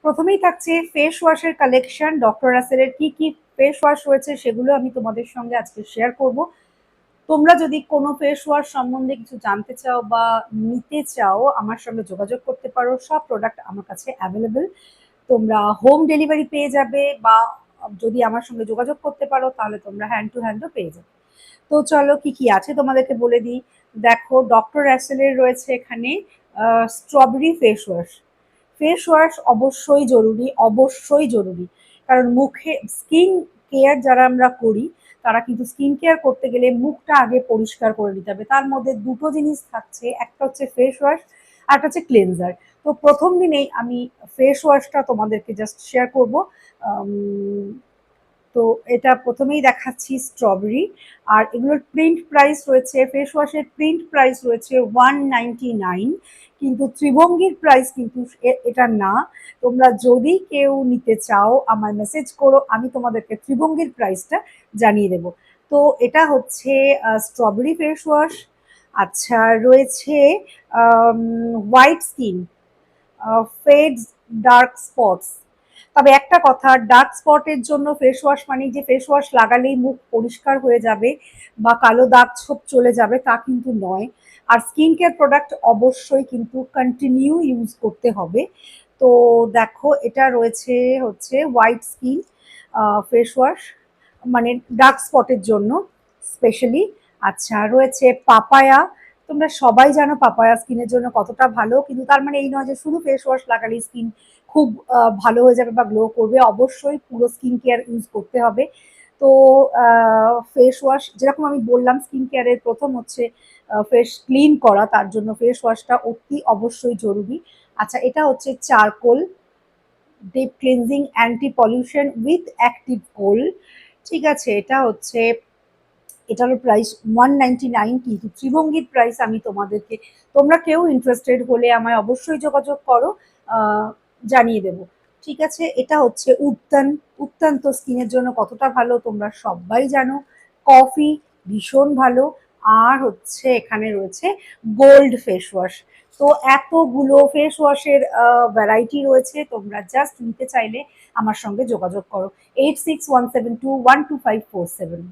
প্রথমেই থাকছে ফেস ওয়াশের কালেকশন। ডক্টর রাসেলের কি কি ফেস ওয়াশ রয়েছে সেগুলো আমি তোমাদের সঙ্গে আজকে শেয়ার করব। তোমরা যদি কোনো ফেস ওয়াশ সম্বন্ধে কিছু জানতে চাও বা নিতে চাও, আমার সঙ্গে যোগাযোগ করতে পারো। সব প্রোডাক্ট আমার কাছে অ্যাভেলেবেল। তোমরা হোম ডেলিভারি পেয়ে যাবে, বা যদি আমার সঙ্গে যোগাযোগ করতে পারো তাহলে তোমরা হ্যান্ড টু হ্যান্ডও পেয়ে যাবে। তো চলো কি কি আছে তোমাদেরকে বলে দিই। দেখো, ডক্টর রাসেলের রয়েছে এখানে strawberry face wash. Face wash অবশ্যই জরুরি, অবশ্যই জরুরি। কারণ মুখে স্কিন কেয়ার যারা আমরা করি, তারা কিন্তু স্কিন কেয়ার করতে গেলে মুখটা আগে পরিষ্কার করে নিতে হবে। তার মধ্যে দুটো জিনিস থাকছে, একটা হচ্ছে ফেস ওয়াশ আর একটা হচ্ছে ক্লেনজার। তো প্রথম দিনেই আমি ফেস ওয়াশটা তোমাদেরকে জাস্ট শেয়ার করব। তো এটা প্রথমেই দেখাচ্ছি স্ট্রবেরি। আর এগুলোর প্রিন্ট প্রাইস রয়েছে, ফেস ওয়াশের প্রিন্ট প্রাইস রয়েছে 199। কিন্তু ত্রিভঙ্গির প্রাইস কিন্তু এটা না। তোমরা যদি কেউ নিতে চাও আমায় মেসেজ করো, আমি তোমাদেরকে ত্রিভঙ্গির প্রাইসটা জানিয়ে দেব। তো এটা হচ্ছে স্ট্রবেরি ফেস ওয়াশ। আচ্ছা, রয়েছে white skin fades dark spots. তবে একটা কথা, ডার্ক স্পটের জন্য ফেস ওয়াশ মানে যে ফেস ওয়াশ লাগালেই মুখ পরিষ্কার হয়ে যাবে বা কালো দাগ ছোপ চলে যাবে তা কিন্তু নয়। আর স্কিন কেয়ার প্রোডাক্ট অবশ্যই কিন্তু কন্টিনিউ ইউজ করতে হবে। তো দেখো, এটা রয়েছে হচ্ছে হোয়াইট স্কিন ফেস ওয়াশ, মানে ডার্ক স্পটের জন্য স্পেশালি। আচ্ছা, রয়েছে পাপায়া। তোমরা সবাই জানো পাপায়া স্কিনের জন্য কতটা ভালো, কিন্তু তার মানে এই নয় যে শুধু ফেস ওয়াশ লাগালেই স্কিন খুব ভালো হয়ে যাবে বা গ্লো করবে। অবশ্যই পুরো স্কিন কেয়ার ইউজ করতে হবে। তো ফেস ওয়াশ যেরকম আমি বললাম, স্কিন কেয়ারের প্রথম হচ্ছে ফেস ক্লিন করা, তার জন্য ফেস ওয়াশটা অতি অবশ্যই জরুরি। আচ্ছা, এটা হচ্ছে charcoal deep cleansing anti pollution with active coal. ঠিক আছে, এটা হচ্ছে, এটারও প্রাইস 199। কিন্তু ত্রিভঙ্গির প্রাইস আমি তোমাদেরকে, তোমরা কেউ ইন্টারেস্টেড হলে আমায় অবশ্যই যোগাযোগ করো, জানিয়ে দেব। ঠিক আছে, এটা হচ্ছে উত্তান। উত্তান তো স্কিনের জন্য কতটা ভালো তোমরা সবাই জানো। কফি ভীষণ ভালো। আর হচ্ছে এখানে রয়েছে গোল্ড ফেস ওয়াশ। তো এতগুলো ফেস ওয়াশের ভ্যারাইটি রয়েছে, তোমরা জাস্ট নিতে চাইলে আমার সঙ্গে যোগাযোগ করো। 8617212547।